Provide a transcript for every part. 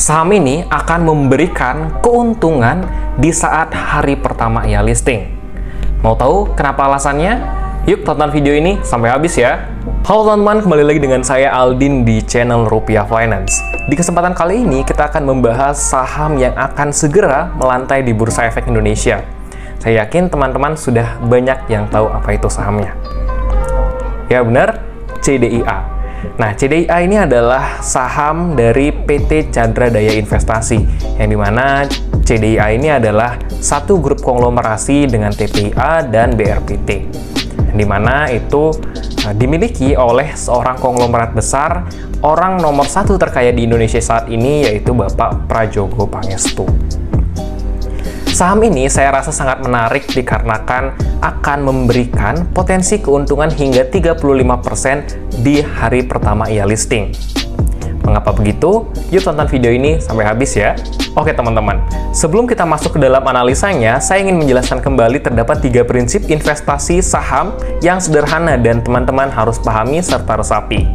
Saham ini akan memberikan keuntungan di saat hari pertama ia listing. Mau tahu kenapa alasannya? Yuk tonton video ini sampai habis ya. Halo teman-teman, kembali lagi dengan saya Aldin di channel Rupiah Finance. Di kesempatan kali ini kita akan membahas saham yang akan segera melantai di Bursa Efek Indonesia. Saya yakin teman-teman sudah banyak yang tahu apa itu sahamnya. Ya benar, CDIA. Nah, CDIA ini adalah saham dari PT Chandra Daya Investasi, yang dimana CDIA ini adalah satu grup konglomerasi dengan TPIA dan BRPT, yang dimana itu dimiliki oleh seorang konglomerat besar, orang nomor satu terkaya di Indonesia saat ini, yaitu Bapak Prajogo Pangestu. Saham ini saya rasa sangat menarik dikarenakan akan memberikan potensi keuntungan hingga 35% di hari pertama ia listing. Mengapa begitu? Yuk tonton video ini sampai habis ya. Oke teman-teman, sebelum kita masuk ke dalam analisanya, saya ingin menjelaskan kembali terdapat 3 prinsip investasi saham yang sederhana dan teman-teman harus pahami serta resapi.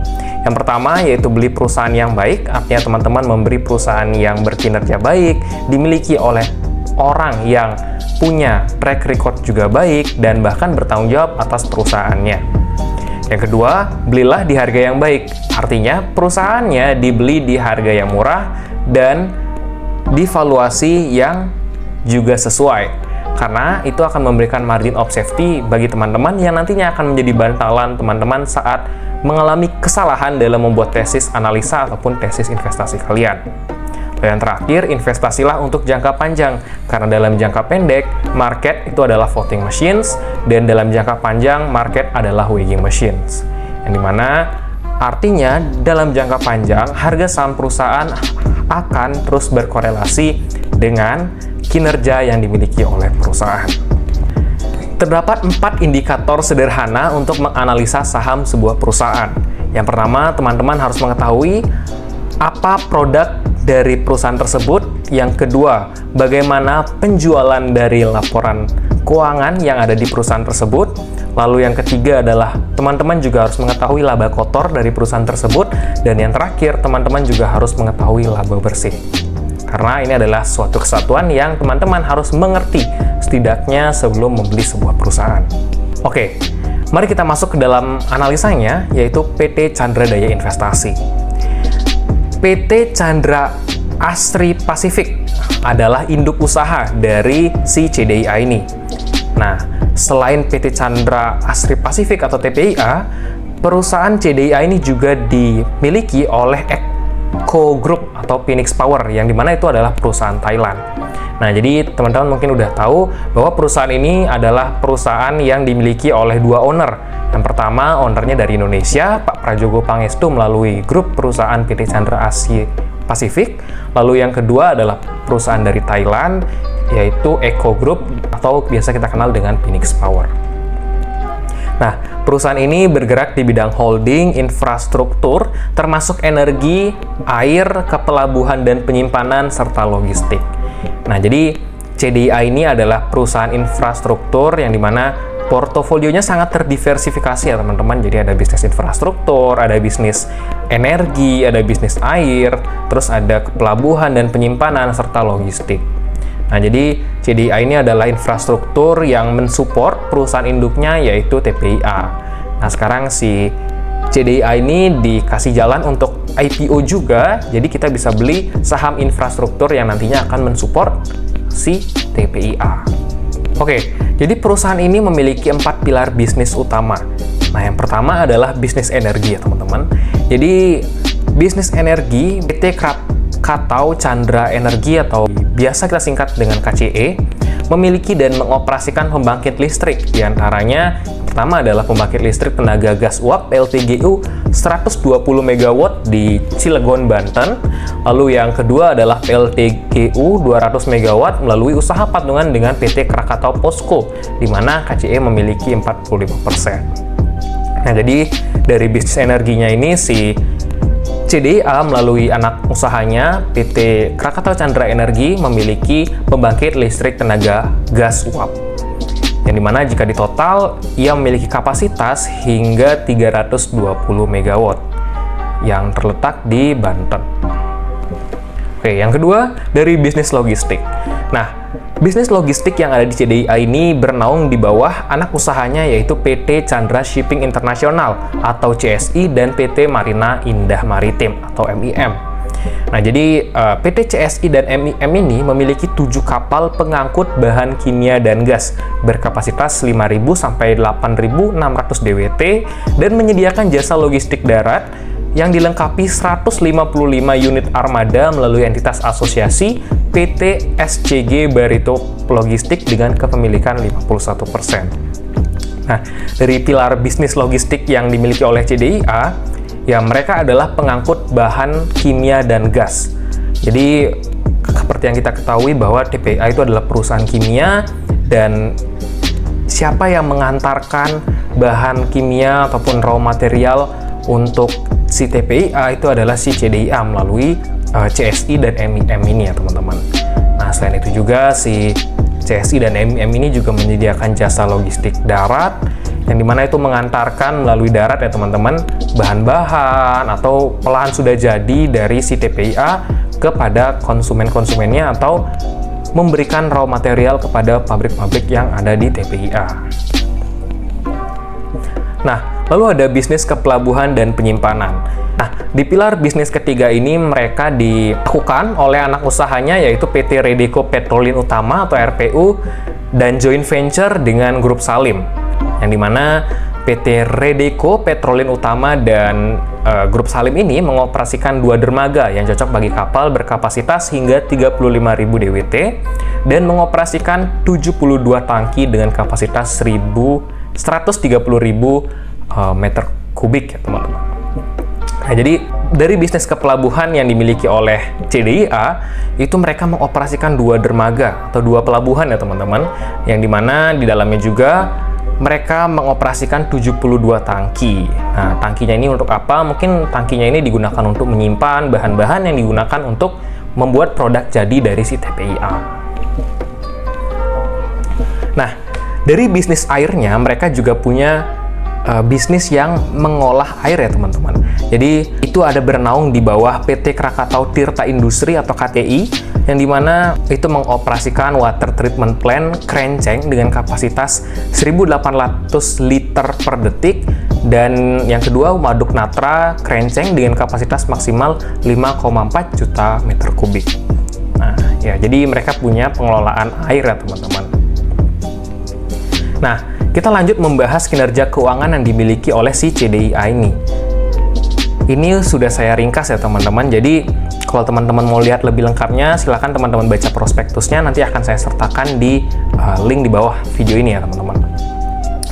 Yang pertama yaitu beli perusahaan yang baik, artinya teman-teman memberi perusahaan yang berkinerja baik, dimiliki oleh orang yang punya track record juga baik dan bahkan bertanggung jawab atas perusahaannya. Yang kedua, belilah di harga yang baik. Artinya, perusahaannya dibeli di harga yang murah dan di valuasi yang juga sesuai. Karena itu akan memberikan margin of safety bagi teman-teman yang nantinya akan menjadi bantalan teman-teman saat mengalami kesalahan dalam membuat tesis analisa ataupun tesis investasi kalian. Dan yang terakhir, investasilah untuk jangka panjang, karena dalam jangka pendek, market itu adalah voting machines, dan dalam jangka panjang, market adalah weighing machines. Yang dimana artinya, dalam jangka panjang, harga saham perusahaan akan terus berkorelasi dengan kinerja yang dimiliki oleh perusahaan. Terdapat 4 indikator sederhana untuk menganalisa saham sebuah perusahaan. Yang pertama, teman-teman harus mengetahui apa produk dari perusahaan tersebut. Yang kedua, bagaimana penjualan dari laporan keuangan yang ada di perusahaan tersebut. Lalu yang ketiga adalah teman-teman juga harus mengetahui laba kotor dari perusahaan tersebut. Dan yang terakhir, teman-teman juga harus mengetahui laba bersih. Karena ini adalah suatu kesatuan yang teman-teman harus mengerti setidaknya sebelum membeli sebuah perusahaan. Oke, mari kita masuk ke dalam analisanya, yaitu PT Chandra Daya Investasi. PT Chandra Asri Pasifik adalah induk usaha dari si CDIA ini. Nah, selain PT Chandra Asri Pasifik atau TPIA, perusahaan CDIA ini juga dimiliki oleh Eco Group atau Phoenix Power, yang dimana itu adalah perusahaan Thailand. Nah, jadi teman-teman mungkin udah tahu bahwa perusahaan ini adalah perusahaan yang dimiliki oleh 2 owner. Yang pertama, ownernya dari Indonesia, Pak Prajogo Pangestu melalui grup perusahaan PT Chandra Asri Pasifik. Lalu yang kedua adalah perusahaan dari Thailand, yaitu Eco Group atau biasa kita kenal dengan Phoenix Power. Nah, perusahaan ini bergerak di bidang holding, infrastruktur, termasuk energi, air, kepelabuhan dan penyimpanan, serta logistik. Nah, jadi CDIA ini adalah perusahaan infrastruktur yang dimana portofolionya sangat terdiversifikasi ya teman-teman. Jadi ada bisnis infrastruktur, ada bisnis energi, ada bisnis air, terus ada pelabuhan dan penyimpanan, serta logistik. Nah, jadi CDIA ini adalah infrastruktur yang mensupport perusahaan induknya yaitu TPIA. Nah, sekarang si CDIA ini dikasih jalan untuk IPO juga, jadi kita bisa beli saham infrastruktur yang nantinya akan mensupport si TPIA. Oke, jadi perusahaan ini memiliki 4 pilar bisnis utama. Nah, yang pertama adalah bisnis energi ya teman-teman. Jadi, bisnis energi PT Krakatau Chandra Energi atau biasa kita singkat dengan KCE, memiliki dan mengoperasikan pembangkit listrik. Di antaranya, pertama adalah pembangkit listrik tenaga gas uap PLTGU 120 MW di Cilegon, Banten. Lalu yang kedua adalah PLTGU 200 MW melalui usaha patungan dengan PT Krakatau Posko, di mana KCE memiliki 45%. Nah, jadi dari bisnis energinya ini si CDIA melalui anak usahanya PT Krakatau Chandra Energi memiliki pembangkit listrik tenaga gas uap, yang dimana jika ditotal ia memiliki kapasitas hingga 320 MW yang terletak di Banten. Oke, yang kedua dari bisnis logistik. Nah, bisnis logistik yang ada di CDIA ini bernaung di bawah anak usahanya yaitu PT Chandra Shipping International atau CSI dan PT Marina Indah Maritim atau MIM. Nah, jadi PT CSI dan MIM ini memiliki 7 kapal pengangkut bahan kimia dan gas berkapasitas 5.000 sampai 8.600 DWT dan menyediakan jasa logistik darat yang dilengkapi 155 unit armada melalui entitas asosiasi PT SCG Barito Logistik dengan kepemilikan 51%. Nah, dari pilar bisnis logistik yang dimiliki oleh CDIA, ya mereka adalah pengangkut bahan kimia dan gas. Jadi, seperti yang kita ketahui bahwa TPA itu adalah perusahaan kimia dan siapa yang mengantarkan bahan kimia ataupun raw material untuk si TPIA itu adalah si CDIA melalui CSI dan MIM ini ya teman-teman. Nah, selain itu juga si CSI dan MIM ini juga menyediakan jasa logistik darat yang dimana itu mengantarkan melalui darat ya teman-teman bahan-bahan atau olahan sudah jadi dari si TPIA kepada konsumen-konsumennya atau memberikan raw material kepada pabrik-pabrik yang ada di TPIA. Nah, lalu ada bisnis kepelabuhan dan penyimpanan. Nah, di pilar bisnis ketiga ini mereka dilakukan oleh anak usahanya yaitu PT Redeco Petrolin Utama atau RPU dan joint venture dengan Grup Salim. Yang dimana PT Redeco Petrolin Utama dan Grup Salim ini mengoperasikan 2 dermaga yang cocok bagi kapal berkapasitas hingga 35.000 DWT dan mengoperasikan 72 tangki dengan kapasitas 130.000 meter kubik ya teman-teman. Nah, jadi dari bisnis kepelabuhan yang dimiliki oleh CDIA itu mereka mengoperasikan 2 dermaga atau 2 pelabuhan ya teman-teman, yang dimana di dalamnya juga mereka mengoperasikan 72 tangki. Nah, tangkinya ini untuk apa? Mungkin tangkinya ini digunakan untuk menyimpan bahan-bahan yang digunakan untuk membuat produk jadi dari si TPIA. Nah, dari bisnis airnya mereka juga punya bisnis yang mengolah air ya teman-teman. Jadi itu ada bernaung di bawah PT Krakatau Tirta Industri atau KTI yang dimana itu mengoperasikan water treatment plant Krenceng dengan kapasitas 1.800 liter per detik dan yang kedua waduk Natra Krenceng dengan kapasitas maksimal 5,4 juta meter kubik. Nah ya, jadi mereka punya pengelolaan air ya teman-teman. Nah, kita lanjut membahas kinerja keuangan yang dimiliki oleh si CDIA ini. Ini sudah saya ringkas ya teman-teman, jadi kalau teman-teman mau lihat lebih lengkapnya, silahkan teman-teman baca prospektusnya, nanti akan saya sertakan di link di bawah video ini ya teman-teman.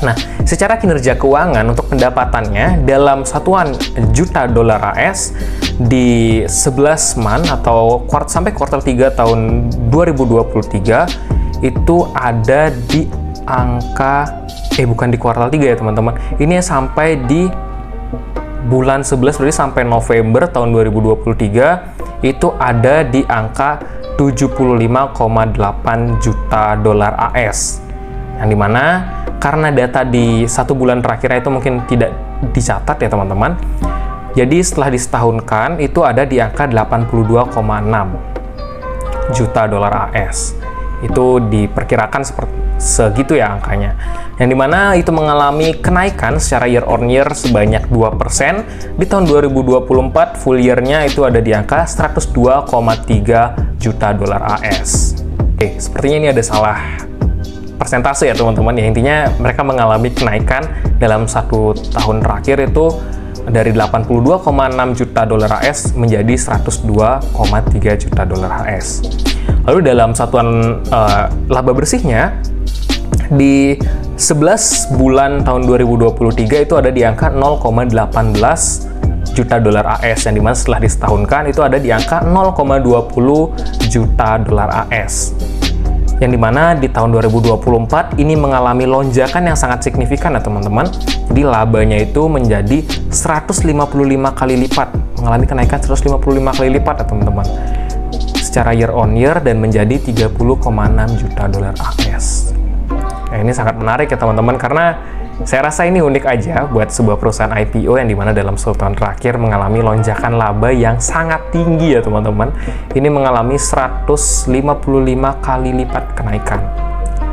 Nah, secara kinerja keuangan untuk pendapatannya dalam satuan juta dolar AS di 11 month atau sampai kuartal 3 tahun 2023 itu ada di angka bukan di kuartal 3 ya teman-teman. Ini sampai di bulan 11 berarti sampai November tahun 2023 itu ada di angka 75,8 juta dolar AS. Yang dimana karena data di 1 bulan terakhir itu mungkin tidak dicatat ya teman-teman. Jadi setelah disetahunkan itu ada di angka 82,6 juta dolar AS. Itu diperkirakan segitu ya angkanya. Yang dimana itu mengalami kenaikan secara year on year sebanyak 2%. Di tahun 2024 full year-nya itu ada di angka 102,3 juta dolar AS. Oke, sepertinya ini ada salah persentase ya teman-teman. Ya, intinya mereka mengalami kenaikan dalam 1 tahun terakhir itu dari 82,6 juta dolar AS menjadi 102,3 juta dolar AS. Lalu dalam satuan laba bersihnya di 11 bulan tahun 2023 itu ada di angka 0,18 juta dolar AS, yang dimana setelah disetahunkan itu ada di angka 0,20 juta dolar AS. Yang dimana di tahun 2024 ini mengalami lonjakan yang sangat signifikan ya teman-teman. Jadi labanya itu menjadi 155 kali lipat, mengalami kenaikan 155 kali lipat ya teman-teman, secara year on year dan menjadi 30,6 juta dolar AS. Nah, ini sangat menarik ya teman-teman, karena Saya rasa ini unik aja buat sebuah perusahaan IPO yang dimana dalam 10 tahun terakhir mengalami lonjakan laba yang sangat tinggi ya teman-teman. Ini mengalami 155 kali lipat kenaikan.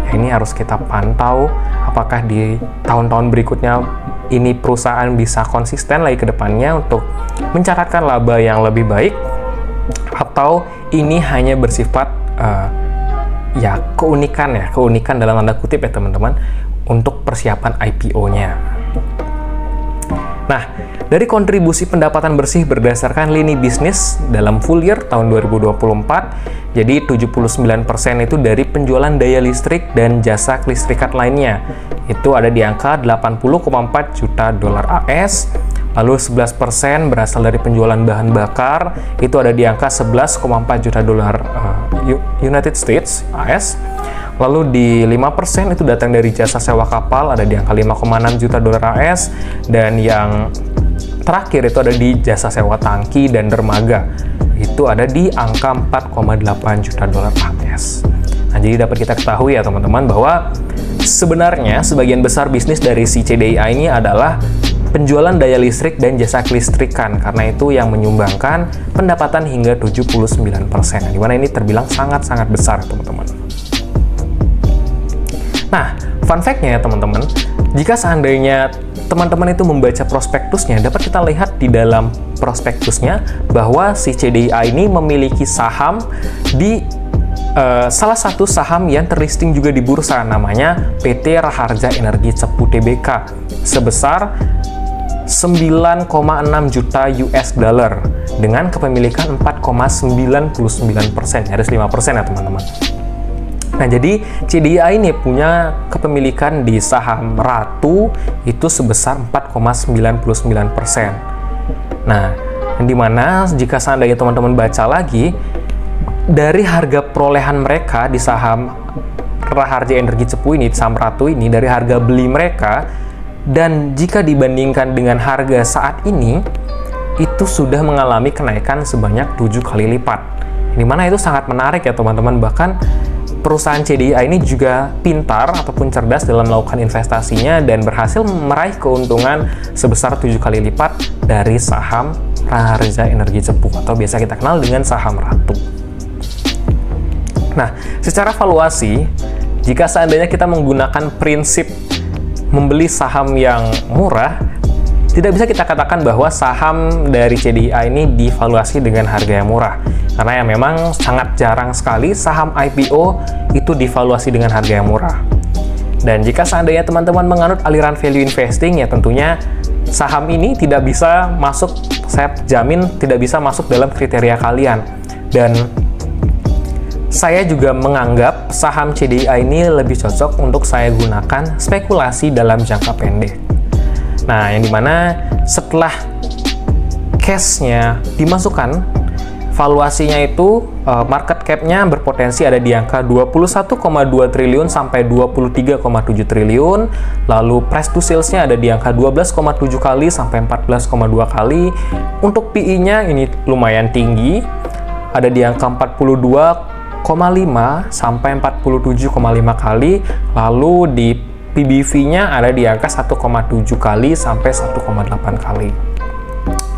Ya, ini harus kita pantau apakah di tahun-tahun berikutnya ini perusahaan bisa konsisten lagi ke depannya untuk mencatatkan laba yang lebih baik, atau ini hanya bersifat keunikan dalam tanda kutip ya teman-teman, untuk persiapan IPO-nya. Nah, dari kontribusi pendapatan bersih berdasarkan lini bisnis dalam full year tahun 2024, jadi 79% itu dari penjualan daya listrik dan jasa kelistrikan lainnya. Itu ada di angka 80,4 juta dolar AS. Lalu 11% berasal dari penjualan bahan bakar, itu ada di angka 11,4 juta dolar United States AS. Lalu di 5% itu datang dari jasa sewa kapal, ada di angka 5,6 juta dolar AS. Dan yang terakhir itu ada di jasa sewa tangki dan dermaga, itu ada di angka 4,8 juta dolar AS. Nah, jadi dapat kita ketahui ya teman-teman bahwa sebenarnya sebagian besar bisnis dari si CDIA ini adalah penjualan daya listrik dan jasa kelistrikan, karena itu yang menyumbangkan pendapatan hingga 79%, di mana ini terbilang sangat-sangat besar teman-teman. Nah, fun fact-nya ya teman-teman, jika seandainya teman-teman itu membaca prospektusnya, dapat kita lihat di dalam prospektusnya bahwa si CDIA ini memiliki saham di salah satu saham yang terlisting juga di bursa, namanya PT Raharja Energi Cepu Tbk, sebesar 9,6 juta US dollar dengan kepemilikan 4,99%, nyaris 5% ya teman-teman. Nah, jadi CDIA ini punya kepemilikan di saham Ratu itu sebesar 4,99%. Nah, di mana jika seandainya teman-teman baca lagi, dari harga perolehan mereka di saham Raharja Energi Cepu ini, saham Ratu ini, dari harga beli mereka, dan jika dibandingkan dengan harga saat ini, itu sudah mengalami kenaikan sebanyak 7 kali lipat. Di mana itu sangat menarik ya teman-teman. Bahkan perusahaan CDIA ini juga pintar ataupun cerdas dalam melakukan investasinya dan berhasil meraih keuntungan sebesar 7 kali lipat dari saham Raharja Energi Cepu, atau biasa kita kenal dengan saham Ratu. Nah, secara valuasi, jika seandainya kita menggunakan prinsip membeli saham yang murah, tidak bisa kita katakan bahwa saham dari CDIA ini divaluasi dengan harga yang murah, karena yang memang sangat jarang sekali saham IPO itu divaluasi dengan harga yang murah. Dan jika seandainya teman-teman menganut aliran value investing, ya tentunya saham ini tidak bisa masuk, saya jamin tidak bisa masuk dalam kriteria kalian. Dan saya juga menganggap saham CDIA ini lebih cocok untuk saya gunakan spekulasi dalam jangka pendek. Nah, yang dimana setelah cash-nya dimasukkan, valuasinya itu market cap-nya berpotensi ada di angka 21,2 triliun sampai 23,7 triliun. Lalu price to sales-nya ada di angka 12,7 kali sampai 14,2 kali. Untuk PE-nya ini lumayan tinggi, ada di angka 42,5 sampai 47,5 kali. Lalu di PBV-nya ada di angka 1,7 kali sampai 1,8 kali.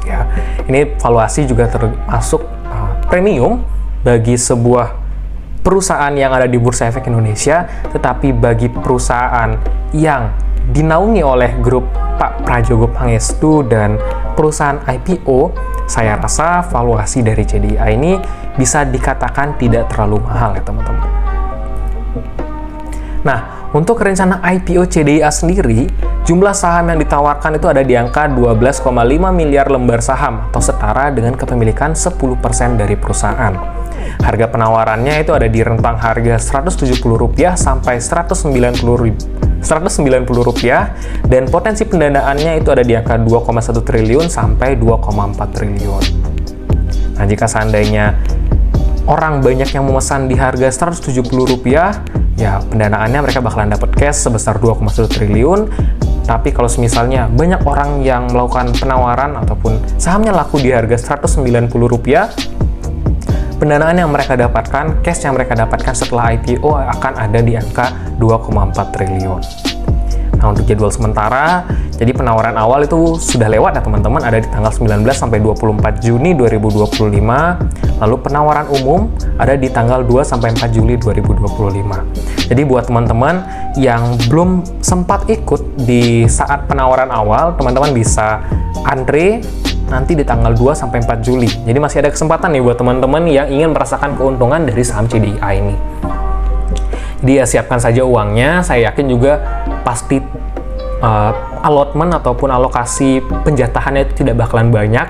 Ya, ini valuasi juga termasuk premium bagi sebuah perusahaan yang ada di Bursa Efek Indonesia, tetapi bagi perusahaan yang dinaungi oleh grup Pak Prajogo Pangestu dan perusahaan IPO, saya rasa valuasi dari CDIA ini bisa dikatakan tidak terlalu mahal ya teman-teman. Nah, untuk rencana IPO CDIA sendiri, jumlah saham yang ditawarkan itu ada di angka 12,5 miliar lembar saham, atau setara dengan kepemilikan 10% dari perusahaan. Harga penawarannya itu ada di rentang harga Rp170 sampai Rp190, dan potensi pendanaannya itu ada di angka 2,1 triliun sampai 2,4 triliun. Nah, jika seandainya orang banyak yang memesan di harga Rp170, ya pendanaannya mereka bakalan dapat cash sebesar 2,1 triliun. Tapi kalau misalnya banyak orang yang melakukan penawaran ataupun sahamnya laku di harga Rp190, pendanaan yang mereka dapatkan, cash yang mereka dapatkan setelah IPO akan ada di angka 2,4 triliun. Nah, untuk jadwal sementara, jadi penawaran awal itu sudah lewat ya teman-teman, ada di tanggal 19 sampai 24 Juni 2025. Lalu penawaran umum ada di tanggal 2 sampai 4 Juli 2025. Jadi buat teman-teman yang belum sempat ikut di saat penawaran awal, teman-teman bisa antre nanti di tanggal 2 sampai 4 Juli. Jadi masih ada kesempatan nih buat teman-teman yang ingin merasakan keuntungan dari saham CDIA ini. Jadi ya siapkan saja uangnya, saya yakin juga pasti allotment ataupun alokasi penjatahannya itu tidak bakalan banyak.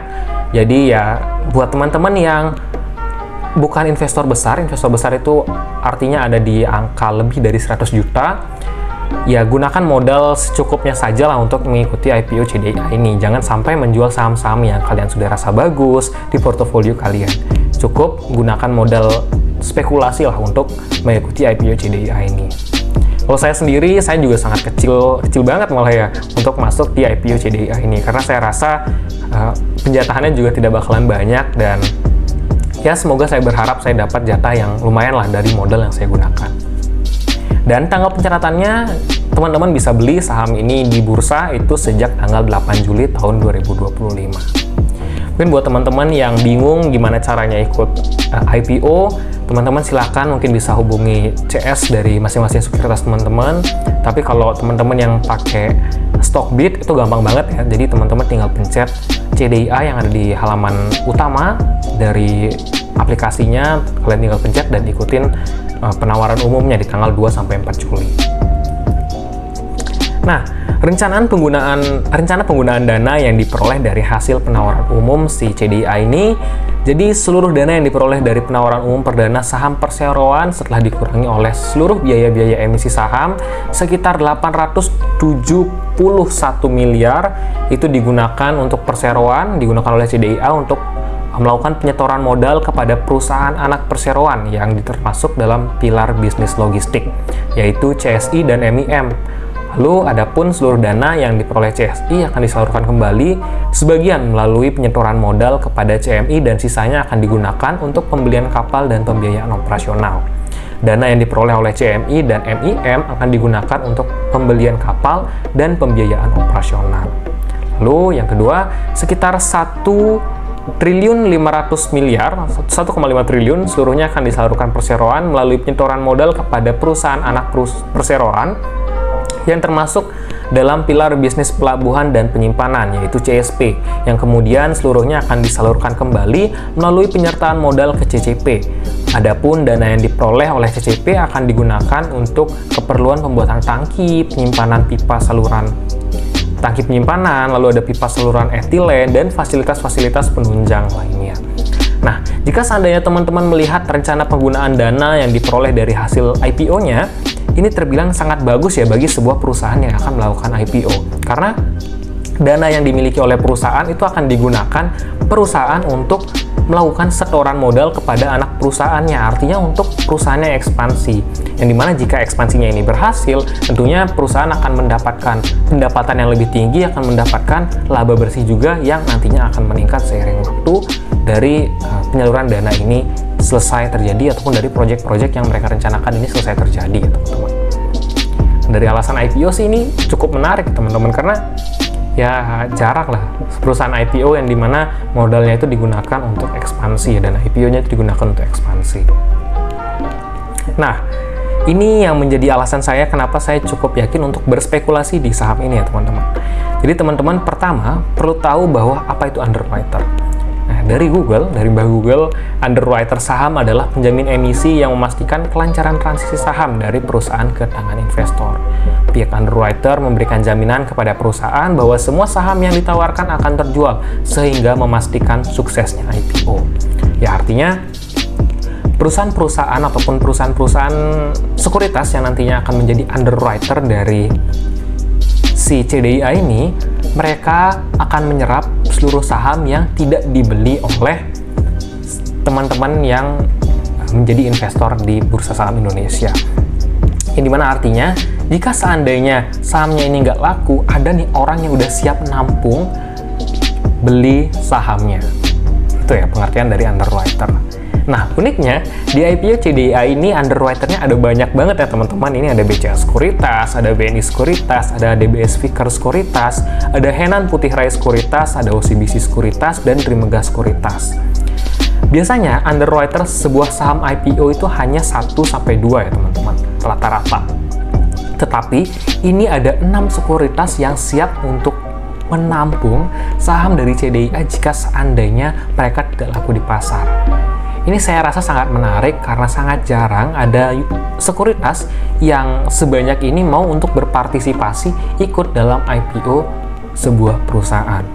Jadi ya buat teman-teman yang bukan investor besar itu artinya ada di angka lebih dari 100 juta, ya gunakan modal secukupnya saja lah untuk mengikuti IPO CDIA ini. Jangan sampai menjual saham-saham yang kalian sudah rasa bagus di portofolio kalian. Cukup gunakan modal spekulasi lah untuk mengikuti IPO CDIA ini. Kalau saya sendiri, saya juga sangat kecil banget malah ya untuk masuk di IPO CDIA ini, karena saya rasa penjatahannya juga tidak bakalan banyak, dan ya semoga saya berharap saya dapat jatah yang lumayan lah dari modal yang saya gunakan. Dan tanggal pencatatannya, teman-teman bisa beli saham ini di bursa itu sejak tanggal 8 Juli tahun 2025. Mungkin buat teman-teman yang bingung gimana caranya ikut IPO, teman-teman silahkan mungkin bisa hubungi CS dari masing-masing sekuritas teman-teman. Tapi kalau teman-teman yang pakai Stockbit itu gampang banget ya. Jadi teman-teman tinggal pencet CDIA yang ada di halaman utama dari aplikasinya, kalian tinggal pencet dan ikutin penawaran umumnya di tanggal 2 sampai 4 Juli. Nah, rencana penggunaan dana yang diperoleh dari hasil penawaran umum si CDIA ini, jadi seluruh dana yang diperoleh dari penawaran umum perdana saham perseroan setelah dikurangi oleh seluruh biaya-biaya emisi saham sekitar 871 miliar itu digunakan untuk perseroan, digunakan oleh CDIA untuk melakukan penyetoran modal kepada perusahaan anak perseroan yang termasuk dalam pilar bisnis logistik, yaitu CSI dan MIM. Lalu, adapun seluruh dana yang diperoleh CSI akan disalurkan kembali, sebagian melalui penyetoran modal kepada CMI dan sisanya akan digunakan untuk pembelian kapal dan pembiayaan operasional. Dana yang diperoleh oleh CMI dan MIM akan digunakan untuk pembelian kapal dan pembiayaan operasional. Lalu, yang kedua, sekitar 1,5 triliun seluruhnya akan disalurkan perseroan melalui penyetoran modal kepada perusahaan anak perseroan yang termasuk dalam pilar bisnis pelabuhan dan penyimpanan, yaitu CSP, yang kemudian seluruhnya akan disalurkan kembali melalui penyertaan modal ke CCP. Adapun dana yang diperoleh oleh CCP akan digunakan untuk keperluan pembuatan tangki penyimpanan lalu ada pipa saluran etilen, dan fasilitas-fasilitas penunjang lainnya. Nah, jika seandainya teman-teman melihat rencana penggunaan dana yang diperoleh dari hasil IPO-nya, ini terbilang sangat bagus ya bagi sebuah perusahaan yang akan melakukan IPO. Karena dana yang dimiliki oleh perusahaan itu akan digunakan perusahaan untuk melakukan setoran modal kepada anak perusahaannya, artinya untuk perusahaannya ekspansi. Yang dimana jika ekspansinya ini berhasil, tentunya perusahaan akan mendapatkan pendapatan yang lebih tinggi, akan mendapatkan laba bersih juga yang nantinya akan meningkat seiring waktu dari penyaluran dana ini selesai terjadi, ataupun dari proyek-proyek yang mereka rencanakan ini selesai terjadi ya teman-teman. Dari alasan IPO sih ini cukup menarik teman-teman, karena ya jarang lah perusahaan IPO yang dimana modalnya itu digunakan untuk ekspansi, dan IPO-nya itu digunakan untuk ekspansi. Nah, ini yang menjadi alasan saya kenapa saya cukup yakin untuk berspekulasi di saham ini ya teman-teman. Jadi teman-teman pertama perlu tahu bahwa apa itu underwriter. Nah, dari Mbah Google, underwriter saham adalah penjamin emisi yang memastikan kelancaran transisi saham dari perusahaan ke tangan investor. Pihak underwriter memberikan jaminan kepada perusahaan bahwa semua saham yang ditawarkan akan terjual, sehingga memastikan suksesnya IPO. Ya, artinya perusahaan-perusahaan ataupun perusahaan-perusahaan sekuritas yang nantinya akan menjadi underwriter dari si CDIA ini, mereka akan menyerap seluruh saham yang tidak dibeli oleh teman-teman yang menjadi investor di Bursa Saham Indonesia. Yang dimana artinya, jika seandainya sahamnya ini nggak laku, ada nih orang yang udah siap nampung beli sahamnya. Itu ya pengertian dari underwriter. Nah, uniknya di IPO CDI ini underwriter-nya ada banyak banget ya teman-teman. Ini ada BCA Sekuritas, ada BNI Sekuritas, ada DBS Vickers Sekuritas, ada Henan Putih Rai Sekuritas, ada OCBC Sekuritas, dan Trimegah Sekuritas. Biasanya underwriter sebuah saham IPO itu hanya 1-2 ya teman-teman, rata-rata. Tetapi ini ada 6 sekuritas yang siap untuk menampung saham dari CDIA jika seandainya mereka tidak laku di pasar. Ini saya rasa sangat menarik karena sangat jarang ada sekuritas yang sebanyak ini mau untuk berpartisipasi ikut dalam IPO sebuah perusahaan.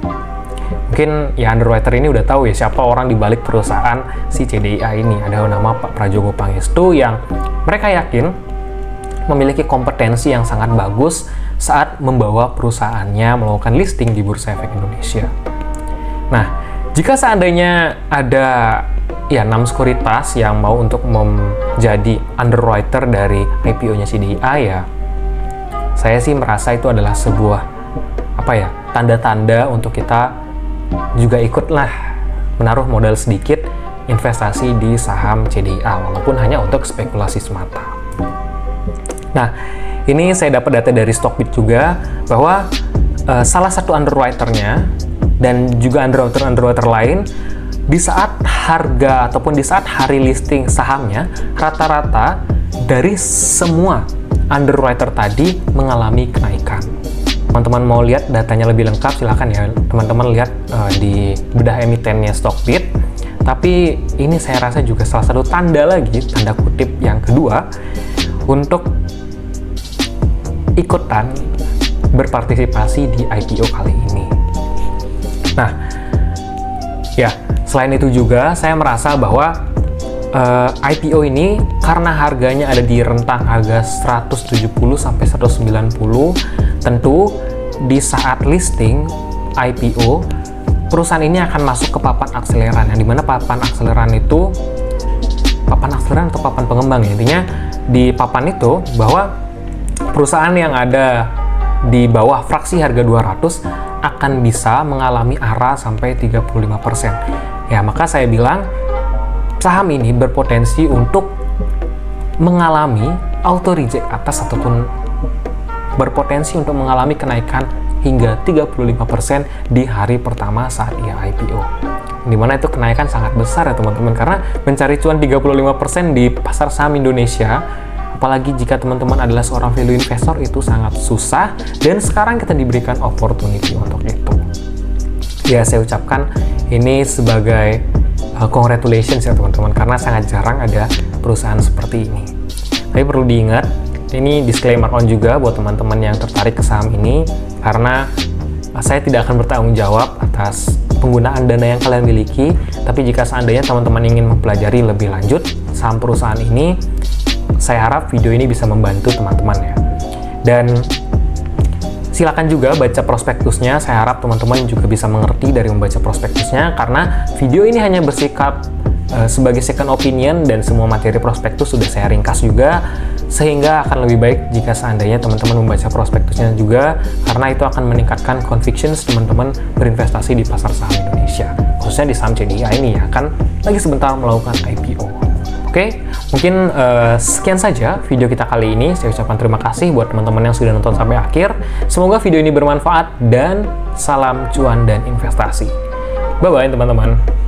Mungkin ya underwriter ini udah tahu ya siapa orang di balik perusahaan si CDIA ini. Ada nama Pak Prajogo Pangestu yang mereka yakin memiliki kompetensi yang sangat bagus saat membawa perusahaannya melakukan listing di Bursa Efek Indonesia. Nah, jika seandainya ada ya 6 sekuritas yang mau untuk menjadi underwriter dari IPO-nya CDIA, ya saya sih merasa itu adalah sebuah tanda-tanda untuk kita juga ikutlah menaruh modal sedikit investasi di saham CDIA walaupun hanya untuk spekulasi semata. Nah, ini saya dapat data dari Stockbit juga bahwa salah satu underwriter-nya dan juga underwriter lain di saat harga ataupun di saat hari listing sahamnya rata-rata dari semua underwriter tadi mengalami kenaikan. Teman-teman mau lihat datanya lebih lengkap silahkan ya teman-teman lihat di bedah emitennya Stockbit. Tapi ini saya rasa juga salah satu tanda lagi, tanda kutip yang kedua untuk ikutan berpartisipasi di IPO kali ini. Nah, ya selain itu juga saya merasa bahwa IPO ini karena harganya ada di rentang harga 170 sampai 190, tentu di saat listing IPO perusahaan ini akan masuk ke papan akseleran, yang dimana papan akseleran itu papan akseleran atau papan pengembang ya. Intinya di papan itu bahwa perusahaan yang ada di bawah fraksi harga 200 akan bisa mengalami ARA sampai 35%. Ya, maka saya bilang saham ini berpotensi untuk mengalami auto reject atas ataupun berpotensi untuk mengalami kenaikan hingga 35% di hari pertama saat ia IPO. Dimana itu kenaikan sangat besar ya teman-teman, karena mencari cuan 35% di pasar saham Indonesia, apalagi jika teman-teman adalah seorang value investor, itu sangat susah, dan sekarang kita diberikan opportunity untuk itu. Ya, saya ucapkan ini sebagai congratulations ya teman-teman, karena sangat jarang ada perusahaan seperti ini. Tapi perlu diingat, ini disclaimer on juga buat teman-teman yang tertarik ke saham ini, karena saya tidak akan bertanggung jawab atas penggunaan dana yang kalian miliki. Tapi jika seandainya teman-teman ingin mempelajari lebih lanjut saham perusahaan ini, saya harap video ini bisa membantu teman-teman ya. Dan silakan juga baca prospektusnya. Saya harap teman-teman juga bisa mengerti dari membaca prospektusnya, karena video ini hanya bersikap sebagai second opinion dan semua materi prospektus sudah saya ringkas juga, sehingga akan lebih baik jika seandainya teman-teman membaca prospektusnya juga, karena itu akan meningkatkan convictions teman-teman berinvestasi di pasar saham Indonesia, khususnya di saham CDIA ini ya, kan lagi sebentar melakukan IPO. Oke, mungkin sekian saja video kita kali ini. Saya ucapkan terima kasih buat teman-teman yang sudah nonton sampai akhir. Semoga video ini bermanfaat dan salam cuan dan investasi. Bye-bye teman-teman.